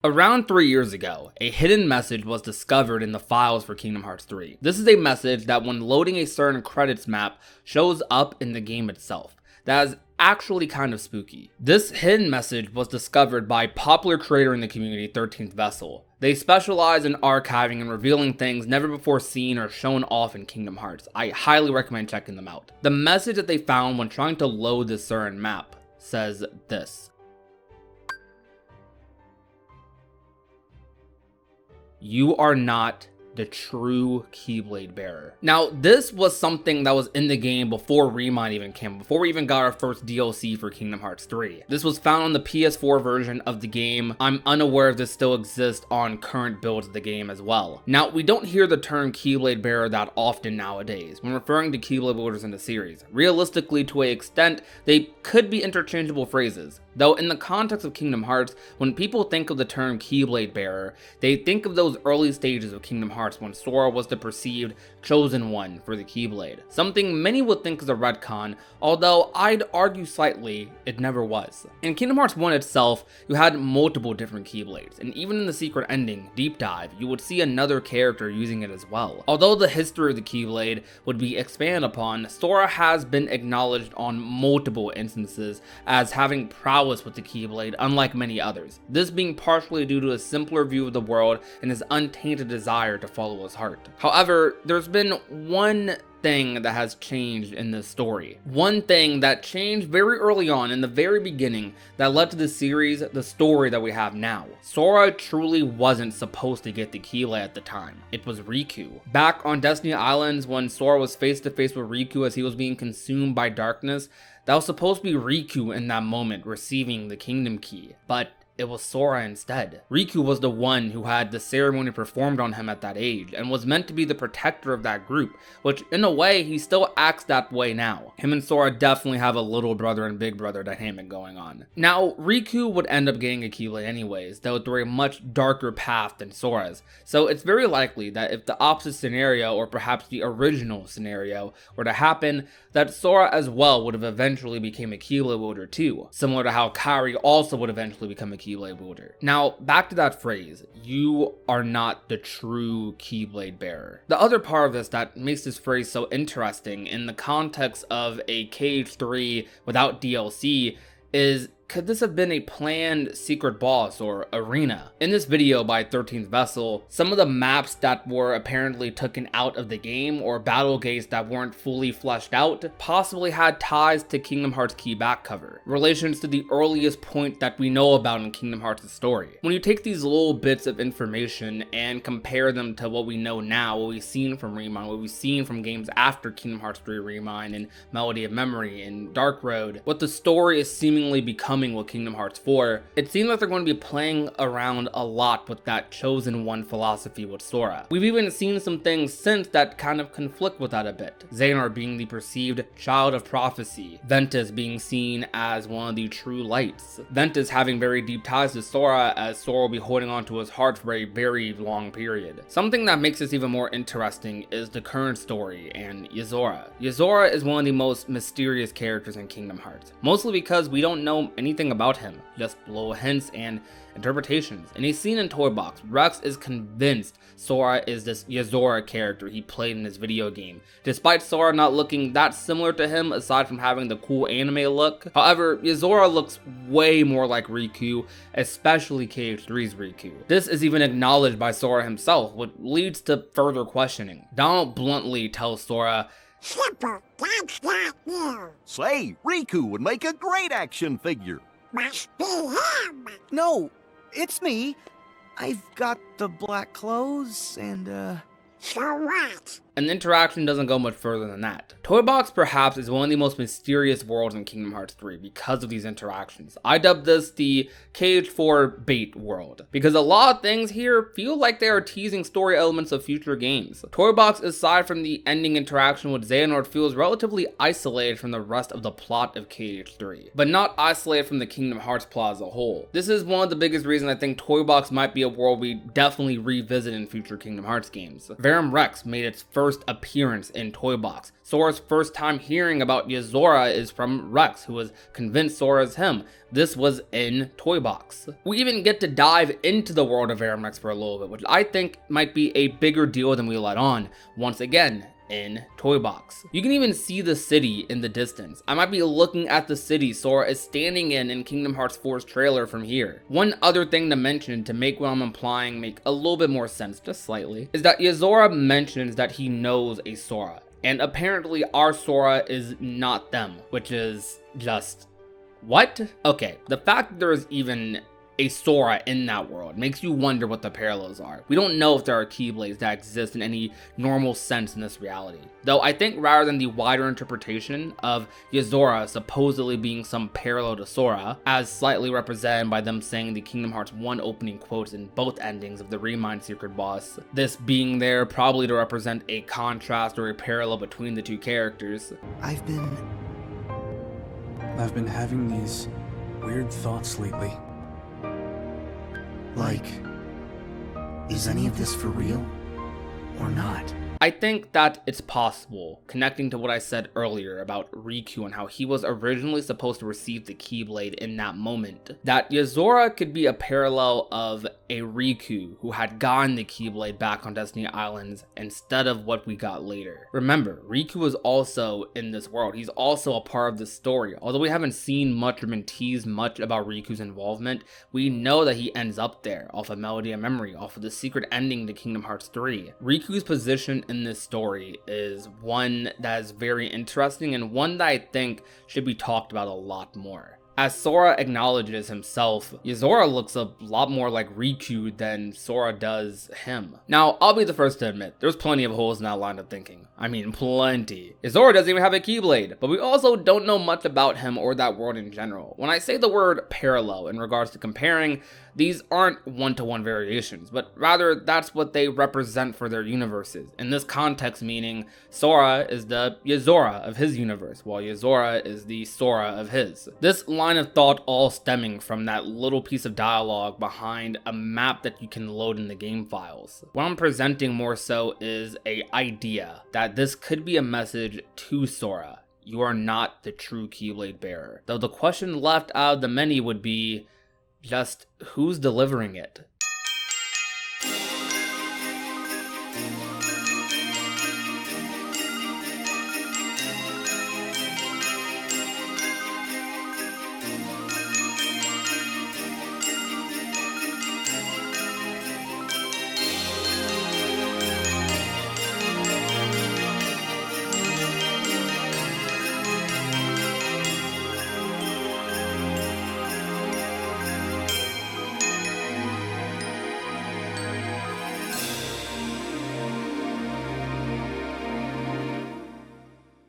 Around 3 years ago, a hidden message was discovered in the files for Kingdom Hearts 3. This is a message that when loading a certain credits map shows up in the game itself. That is actually kind of spooky. This hidden message was discovered by popular creator in the community 13th Vessel. They specialize in archiving and revealing things never before seen or shown off in Kingdom Hearts. I highly recommend checking them out. The message that they found when trying to load this certain map says this: "You are not the true Keyblade bearer." Now, this was something that was in the game before Remind even came, before we even got our first DLC for Kingdom Hearts 3. This was found on the PS4 version of the game. I'm unaware if this still exists on current builds of the game as well. Now, we don't hear the term Keyblade bearer that often nowadays when referring to Keyblade wielders in the series. Realistically, to an extent, they could be interchangeable phrases. Though in the context of Kingdom Hearts, when people think of the term Keyblade bearer, they think of those early stages of Kingdom Hearts when Sora was the perceived chosen one for the Keyblade. Something many would think is a retcon, although I'd argue slightly it never was. In Kingdom Hearts 1 itself, you had multiple different Keyblades, and even in the secret ending, Deep Dive, you would see another character using it as well. Although the history of the Keyblade would be expanded upon, Sora has been acknowledged on multiple instances as having prowess with the Keyblade, unlike many others. This being partially due to a simpler view of the world and his untainted desire to follow his heart. However, there's been one thing that has changed in this story. One thing that changed very early on in the very beginning that led to the series, the story that we have now. Sora truly wasn't supposed to get the Keyblade at the time. It was Riku. Back on Destiny Islands, when Sora was face to face with Riku as he was being consumed by darkness, that was supposed to be Riku in that moment receiving the Kingdom Key, but it was Sora instead. Riku was the one who had the ceremony performed on him at that age, and was meant to be the protector of that group, which in a way, he still acts that way now. Him and Sora definitely have a little brother and big brother dynamic going on. Now, Riku would end up getting a Keyblade anyways, though through a much darker path than Sora's, so it's very likely that if the opposite scenario, or perhaps the original scenario, were to happen, that Sora as well would have eventually become a Keyblade wielder too, similar to how Kairi also would eventually become a Keyblade wielder. Now, back to that phrase, "You are not the true Keyblade bearer." The other part of this that makes this phrase so interesting in the context of a KH3 without DLC is, could this have been a planned secret boss or arena? In this video by 13th Vessel, some of the maps that were apparently taken out of the game or battle gates that weren't fully fleshed out possibly had ties to Kingdom Hearts key back cover, relations to the earliest point that we know about in Kingdom Hearts' story. When you take these little bits of information and compare them to what we know now, what we've seen from Remind, what we've seen from games after Kingdom Hearts 3 Remind and Melody of Memory and Dark Road, what the story is seemingly becoming with Kingdom Hearts 4, it seems like they're going to be playing around a lot with that chosen one philosophy with Sora. We've even seen some things since that kind of conflict with that a bit. Xehanort being the perceived child of prophecy, Ventus being seen as one of the true lights, Ventus having very deep ties to Sora, as Sora will be holding on to his heart for a very long period. Something that makes this even more interesting is the current story and Yozora. Yozora is one of the most mysterious characters in Kingdom Hearts, mostly because we don't know anything about him, just little hints and interpretations. In a scene in Toy Box, Rex is convinced Sora is this Yozora character he played in his video game, despite Sora not looking that similar to him aside from having the cool anime look. However, Yozora looks way more like Riku, especially KH3's Riku. This is even acknowledged by Sora himself, which leads to further questioning. Donald bluntly tells Sora, "Simple, that's not you. Say, Riku would make a great action figure." Must be him. No, it's me. I've got the black clothes and, So what? And the interaction doesn't go much further than that. Toy Box perhaps is one of the most mysterious worlds in Kingdom Hearts 3 because of these interactions. I dub this the KH4 bait world, because a lot of things here feel like they are teasing story elements of future games. Toy Box, aside from the ending interaction with Xehanort, feels relatively isolated from the rest of the plot of KH3, but not isolated from the Kingdom Hearts plot as a whole. This is one of the biggest reasons I think Toy Box might be a world we definitely revisit in future Kingdom Hearts games. Verum Rex made its first first appearance in Toy Box. Sora's first time hearing about Yozora is from Rex, who was convinced Sora is him. This was in Toy Box. We even get to dive into the world of Aramex for a little bit, which I think might be a bigger deal than we let on, once again, in Toy Box. You can even see the city in the distance. I might be looking at the city Sora is standing in Kingdom Hearts 4's trailer from here. One other thing to mention to make what I'm implying make a little bit more sense, just slightly, is that Yozora mentions that he knows a Sora, and apparently our Sora is not them, which is just... what? Okay, the fact that there is even a Sora in that world makes you wonder what the parallels are. We don't know if there are Keyblades that exist in any normal sense in this reality. Though I think rather than the wider interpretation of Yozora supposedly being some parallel to Sora, as slightly represented by them saying the Kingdom Hearts 1 opening quotes in both endings of the Remind Secret Boss, this being there probably to represent a contrast or a parallel between the two characters. I've been having these weird thoughts lately. Like, is any of this for real or not? I think that it's possible, connecting to what I said earlier about Riku and how he was originally supposed to receive the Keyblade in that moment, that Yozora could be a parallel of a Riku who had gotten the Keyblade back on Destiny Islands instead of what we got later. Remember, Riku is also in this world. He's also a part of the story. Although we haven't seen much or been teased much about Riku's involvement, we know that he ends up there off of Melody of Memory, off of the secret ending to Kingdom Hearts 3. Riku's position in this story is one that is very interesting and one that I think should be talked about a lot more. As Sora acknowledges himself, Yozora looks a lot more like Riku than Sora does him. Now, I'll be the first to admit, there's plenty of holes in that line of thinking. I mean, plenty. Yozora doesn't even have a Keyblade, but we also don't know much about him or that world in general. When I say the word parallel in regards to comparing, these aren't one-to-one variations, but rather that's what they represent for their universes. In this context, meaning Sora is the Yozora of his universe, while Yozora is the Sora of his. This line of thought all stemming from that little piece of dialogue behind a map that you can load in the game files. What I'm presenting more so is an idea that this could be a message to Sora. You are not the true Keyblade bearer. Though the question left out of the many would be, just who's delivering it?